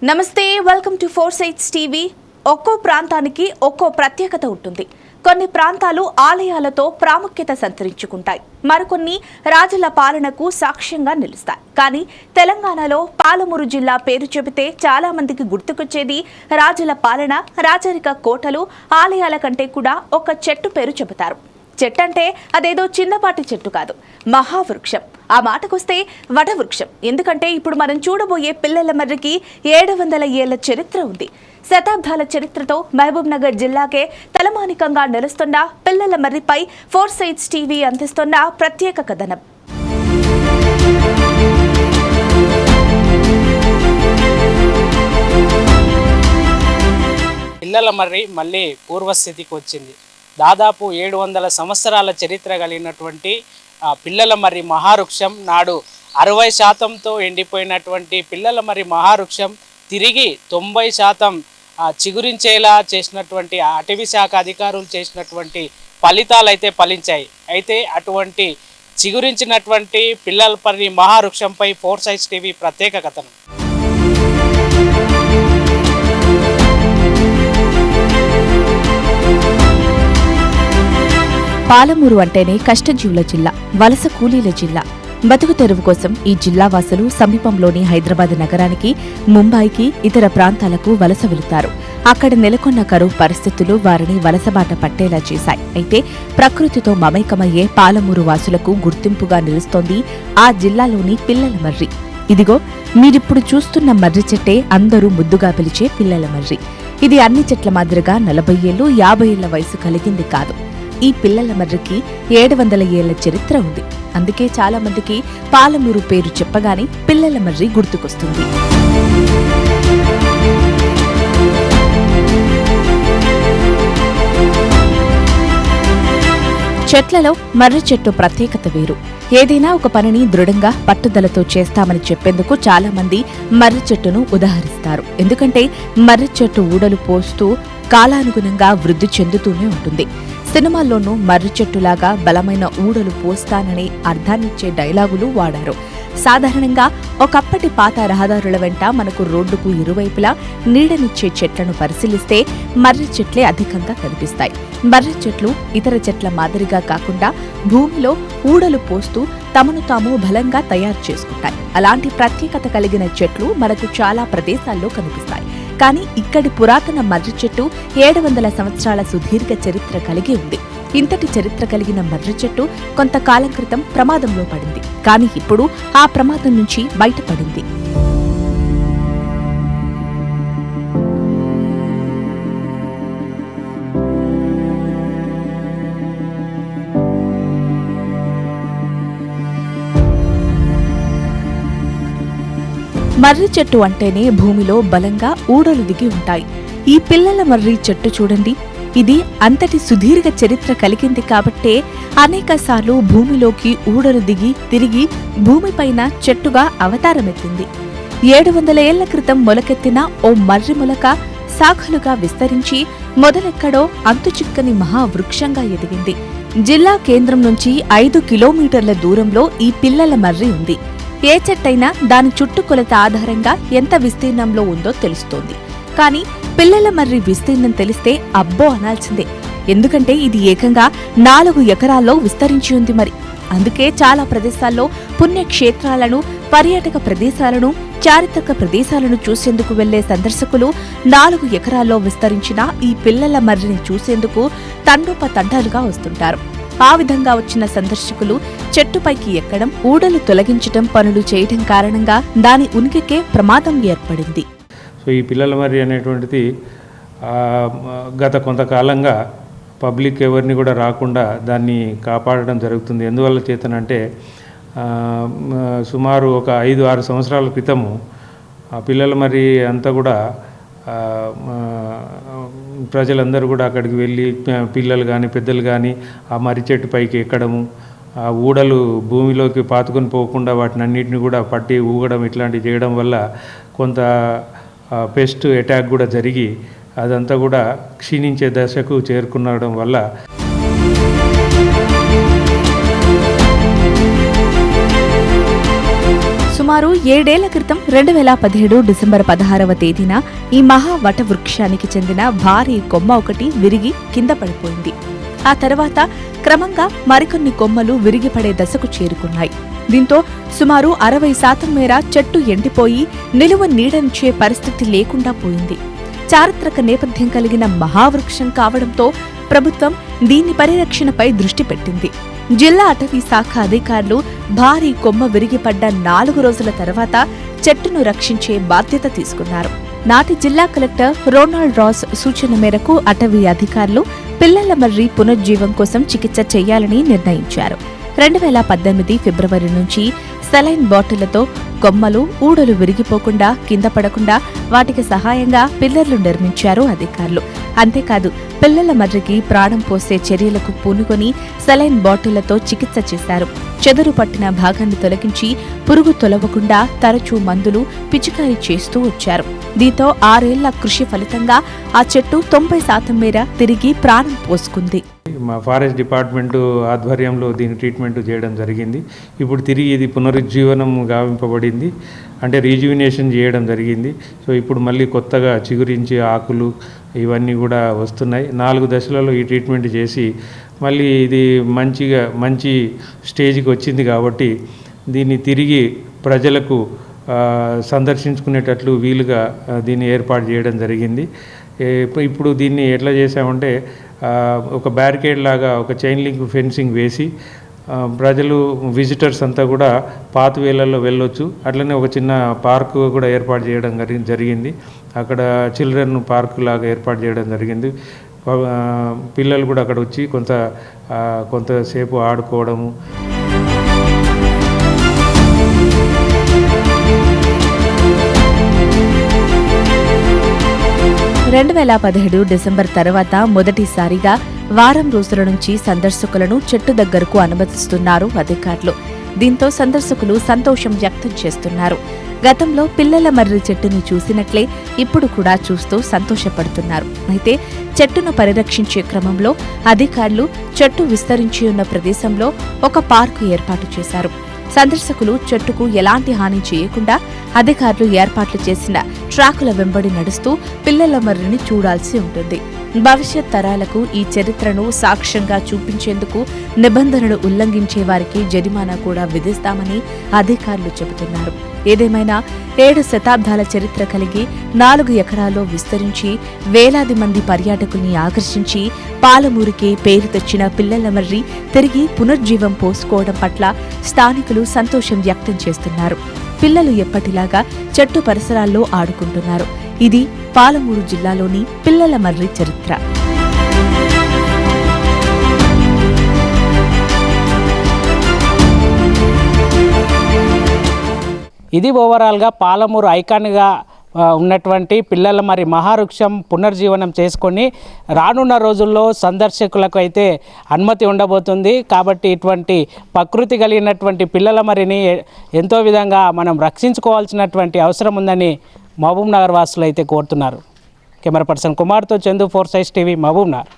నమస్తే, welcome to four sides TV. ఒక్కో ప్రాంతానికి ఒక్కో ప్రత్యేకత ఉంటుంది. కొన్ని ప్రాంతాలు ఆలయాలతో ప్రాముఖ్యత సంతరించుకుంటాయి, మరికొన్ని రాజుల పాలనకు సాక్ష్యంగా నిలుస్తాయి. కానీ తెలంగాణలో పాలమూరు జిల్లా పేరు చెబితే చాలా మందికి గుర్తుకొచ్చేది రాజుల పాలన, రాజరిక కోటలు, ఆలయాల కంటే కూడా ఒక చెట్టు పేరు చెబుతారు. చెట్టు అంటే అదేదో చిన్నపాటి చెట్టు కాదు, మహావృక్షం. ఆ మాటకొస్తే వటవృక్షం. ఎందుకంటే ఇప్పుడు మనం చూడబోయే పిల్లల మర్రికి 700 ఏళ్ల చరిత్ర ఉంది. శతాబ్దాల చరిత్రతో మహబూబ్ నగర్ జిల్లాకే తలమానికంగా నిలుస్తున్న పిల్లల మర్రిపై ఫోర్ సైట్స్ టీవీ అందిస్తున్న ప్రత్యేక కథనం. పిల్లల మర్రి మళ్ళీ పూర్వస్థితికి వచ్చింది. దాదాపు 700 సంవత్సరాల చరిత్ర కలిగినటువంటి పిల్లల మర్రి మహావృక్షం నాడు 60% ఎండిపోయినటువంటి పిల్లల మర్రి మహావృక్షం తిరిగి 90% చిగురించేలా చేసినటువంటి అటవీ శాఖ అధికారులు చేసినటువంటి ఫలితాలు అయితే ఫలించాయి. అయితే అటువంటి చిగురించినటువంటి పిల్లల మర్రి మహావృక్షంపై ఫోర్ సైట్స్ టీవీ ప్రత్యేక కథనం. పాలమూరు అంటేనే కష్టజీవుల జిల్లా, వలస కూలీల జిల్లా. బతుకు తెరువు కోసం ఈ జిల్లా వాసులు సమీపంలోని హైదరాబాద్ నగరానికి, ముంబైకి, ఇతర ప్రాంతాలకు వలస వెళుతారు. అక్కడ నెలకొన్న కరువు పరిస్థితులు వారిని వలసబాట పట్టేలా చేశాయి. అయితే ప్రకృతితో మమైకమయ్యే పాలమూరు వాసులకు గుర్తింపుగా నిలుస్తోంది ఆ జిల్లాలోని పిల్లల మర్రి. ఇదిగో మీరిప్పుడు చూస్తున్న మర్రి చెట్టే అందరూ ముద్దుగా పిలిచే పిల్లల మర్రి. ఇది అన్ని చెట్ల మాదిరిగా 40 ఏళ్లు, 50 ఏళ్ల వయసు కలిగింది కాదు. ఈ పిల్లల మర్రికి 700 ఏళ్ల చరిత్ర ఉంది. అందుకే చాలా మందికి పాలమూరు పేరు చెప్పగానే పిల్లల మర్రి గుర్తుకొస్తుంది. చెట్లలో మర్రి చెట్టు ప్రత్యేకత వేరు. ఏదైనా ఒక పనిని దృఢంగా పట్టుదలతో చేస్తామని చెప్పేందుకు చాలా మంది మర్రి చెట్టును ఉదాహరిస్తారు. ఎందుకంటే మర్రి చెట్టు ఊడలు పోస్తూ కాలానుగుణంగా వృద్ధి చెందుతూనే ఉంటుంది. సినిమాల్లోనూ మర్రి చెట్టులాగా బలమైన ఊడలు పోస్తాననే అర్థాన్నిచ్చే డైలాగులు వాడారు. సాధారణంగా ఒకప్పటి పాత రహదారుల వెంట మనకు రోడ్డుకు ఇరువైపులా నీడనిచ్చే చెట్లను పరిశీలిస్తే మర్రి చెట్లే అధికంగా కనిపిస్తాయి. మర్రి చెట్లు ఇతర చెట్ల మాదిరిగా కాకుండా భూమిలో ఊడలు పోస్తూ తమను తాము బలంగా తయారు చేసుకుంటాయి. అలాంటి ప్రత్యేకత కలిగిన చెట్లు మనకు చాలా ప్రదేశాల్లో కనిపిస్తాయి. కానీ ఇక్కడి పురాతన మర్రి చెట్టు 700 సంవత్సరాల సుదీర్ఘ చరిత్ర కలిగి ఉంది. ఇంతటి చరిత్ర కలిగిన మర్రి చెట్టు కొంతకాలం క్రితం ప్రమాదంలో పడింది. కానీ ఇప్పుడు ఆ ప్రమాదం నుంచి బయటపడింది. మర్రి చెట్టు అంటేనే భూమిలో బలంగా ఊడలు దిగి ఉంటాయి. ఈ పిల్లల మర్రి చెట్టు చూడండి, ఇది అంతటి సుదీర్ఘ చరిత్ర కలిగింది కాబట్టే అనేకసార్లు భూమిలోకి ఊడలు దిగి తిరిగి భూమిపైన చెట్టుగా అవతారమెత్తింది. 700 ఏళ్ల క్రితం మొలకెత్తిన ఓ మర్రి మొలక శాఖలుగా విస్తరించి మొదలెక్కడో అంతుచిక్కని మహావృక్షంగా ఎదిగింది. జిల్లా కేంద్రం నుంచి 5 కిలోమీటర్ల దూరంలో ఈ పిల్లల మర్రి ఉంది. ఏ చెట్టైనా దాని చుట్టుకొలత ఆధారంగా ఎంత విస్తీర్ణంలో ఉందో తెలుస్తోంది. కానీ పిల్లల మర్రి విస్తీర్ణం తెలిస్తే అబ్బో అనాల్సిందే. ఎందుకంటే ఇది ఏకంగా 4 ఎకరాల్లో విస్తరించి ఉంది. మరి అందుకే చాలా ప్రదేశాల్లో పుణ్యక్షేత్రాలను, పర్యాటక ప్రదేశాలను, చారిత్రక ప్రదేశాలను చూసేందుకు వెళ్లే సందర్శకులు 4 ఎకరాల్లో విస్తరించిన ఈ పిల్లల మర్రిని చూసేందుకు తండోపతండాలుగా వస్తుంటారు. ఆ విధంగా వచ్చిన సందర్శకులు చెట్టుపైకి ఎక్కడం, ఊడలు తొలగించడం పనులు చేయడం కారణంగా దాని ఉనికికే ప్రమాదం ఏర్పడింది. సో ఈ పిల్లల మర్రి అనేటువంటిది గత కొంతకాలంగా పబ్లిక్ ఎవరిని కూడా రాకుండా దాన్ని కాపాడడం జరుగుతుంది. ఎందువల్ల చేతనంటే సుమారు ఒక 5-6 సంవత్సరాల క్రితము ఆ పిల్లల మర్రి అంతా కూడా ప్రజలందరూ కూడా అక్కడికి వెళ్ళి పిల్లలు కానీ పెద్దలు కానీ ఆ మర్రి చెట్టు పైకి ఎక్కడము, ఆ ఊడలు భూమిలోకి పాతుకొని పోకుండా వాటిని అన్నింటిని కూడా పట్టి ఊగడం ఇట్లాంటివి చేయడం వల్ల కొంత పెస్ట్ అటాక్ కూడా జరిగి అదంతా కూడా క్షీణించే దశకు చేరుకునడం వల్ల సుమారు సుమారు 7 ఏళ్ల క్రితం 2017 డిసెంబర్ 16వ తేదీన ఈ మహా వటవృక్షానికి చెందిన భారీ కొమ్మ ఒకటి విరిగి కింద పడిపోయింది. ఆ తర్వాత క్రమంగా మరికొన్ని కొమ్మలు విరిగిపడే దశకు చేరుకున్నాయి. దీంతో సుమారు 60% మేర చెట్టు ఎండిపోయి నిలువ నీడనిచ్చే పరిస్థితి లేకుండా పోయింది. చారిత్రక నేపథ్యం కలిగిన మహావృక్షం కావడంతో ప్రభుత్వం దీని పరిరక్షణపై దృష్టి పెట్టింది. జిల్లా అటవీ శాఖ అధికారులు భారీ కొమ్మ విరిగిపడ్డ 4 రోజుల తర్వాత చెట్టును రక్షించే బాధ్యత తీసుకున్నారు. నాటి జిల్లా కలెక్టర్ రోనాల్డ్ రాస్ సూచన మేరకు అటవీ అధికారులు పిల్లల మర్రి పునరుజ్జీవం కోసం చికిత్స చేయాలని నిర్ణయించారు. 2018 ఫిబ్రవరి నుంచి సెలైన్ బాటిళ్లతో కొమ్మలు ఊడలు విరిగిపోకుండా కింద పడకుండా వాటికి సహాయంగా పిల్లర్లు నిర్మించారు అధికారులు. అంతేకాదు పిల్లల మర్రికి ప్రాణం పోసే చర్యలకు పూనుకొని సెలైన్ బాటిళ్లతో చికిత్స చేశారు. చెదురు పట్టిన భాగాన్ని తొలగించి పురుగు తొలవకుండా తరచూ మందులు పిచికారీ చేస్తూ వచ్చారు. దీంతో 6 ఏళ్ల కృషి ఫలితంగా ఆ చెట్టు 90% మేర తిరిగి ప్రాణం పోసుకుంది. మా ఫారెస్ట్ డిపార్ట్మెంటు ఆధ్వర్యంలో దీని ట్రీట్మెంట్ చేయడం జరిగింది. ఇప్పుడు తిరిగి ఇది పునరుజ్జీవనం గావింపబడింది, అంటే రీజువినేషన్ చేయడం జరిగింది. సో ఇప్పుడు మళ్ళీ కొత్తగా చిగురించి ఆకులు ఇవన్నీ కూడా వస్తున్నాయి. 4 దశలలో ఈ ట్రీట్మెంట్ చేసి మళ్ళీ ఇది మంచి స్టేజ్కి వచ్చింది కాబట్టి దీన్ని తిరిగి ప్రజలకు సందర్శించుకునేటట్లు వీలుగా దీన్ని ఏర్పాటు చేయడం జరిగింది. ఇప్పుడు దీన్ని ఎట్లా చేసామంటే ఒక బ్యారికేడ్ లాగా ఒక చైన్ లింక్ ఫెన్సింగ్ వేసి ప్రజలు విజిటర్స్ అంతా కూడా పాత్వేలలో వెళ్ళొచ్చు. అట్లనే ఒక చిన్న పార్కు కూడా ఏర్పాటు చేయడం జరిగింది. అక్కడ చిల్డ్రన్ పార్క్ లాగా ఏర్పాటు చేయడం జరిగింది. పిల్లలు కూడా అక్కడ వచ్చి కొంతసేపు ఆడుకోవడము. 2017 డిసెంబర్ తర్వాత మొదటిసారిగా వారం రోజుల నుంచి సందర్శకులను చెట్టు దగ్గరకు అనుమతిస్తున్నారు అధికారులు. దీంతో సందర్శకులు సంతోషం వ్యక్తం చేస్తున్నారు. గతంలో పిల్లల మర్రి చెట్టుని చూసినట్లే ఇప్పుడు కూడా చూస్తూ సంతోషపడుతున్నారు. అయితే చెట్టును పరిరక్షించే క్రమంలో అధికారులు చెట్టు విస్తరించి ఉన్న ప్రదేశంలో ఒక పార్కు ఏర్పాటు చేశారు. సందర్శకులు చెట్టుకు ఎలాంటి హాని చేయకుండా అధికారులు ఏర్పాట్లు చేసిన ట్రాకుల వెంబడి నడుస్తూ పిల్లల మర్రిని చూడాల్సి ఉంటుంది. భవిష్యత్ తరాలకు ఈ చరిత్రను సాక్ష్యంగా చూపించేందుకు నిబంధనలు ఉల్లంఘించే వారికి జరిమానా కూడా విధిస్తామని అధికారులు చెబుతున్నారు. ఏదేమైనా 7 శతాబ్దాల చరిత్ర కలిగి 4 ఎకరాల్లో విస్తరించి వేలాది మంది పర్యాటకుల్ని ఆకర్షించి పాలమూరుకే పేరు తెచ్చిన పిల్లల మర్రి తిరిగి పునర్జీవం పోసుకోవడం పట్ల స్థానికులు సంతోషం వ్యక్తం చేస్తున్నారు. పిల్లలు ఎప్పటిలాగా చెట్టు పరిసరాల్లో ఆడుకుంటున్నారు. ఇది పాలమూరు జిల్లాలోని పిల్లల మర్రి చరిత్ర. ఇది ఓవరాల్గా పాలమూరు ఐకాన్గా ఉన్నటువంటి పిల్లల మరి మహావృక్షం పునర్జీవనం చేసుకొని రానున్న రోజుల్లో సందర్శకులకు అయితే అనుమతి ఉండబోతుంది. కాబట్టి ఇటువంటి ప్రకృతి కలిగినటువంటి పిల్లల మరిని ఎంతో విధంగా మనం రక్షించుకోవాల్సినటువంటి అవసరం ఉందని మహబూబ్ నగర్ వాసులు అయితే కోరుతున్నారు. కెమెరా పర్సన్ కుమార్తో చందు, 4 సైజ్ టీవీ, మహబూబ్ నగర్.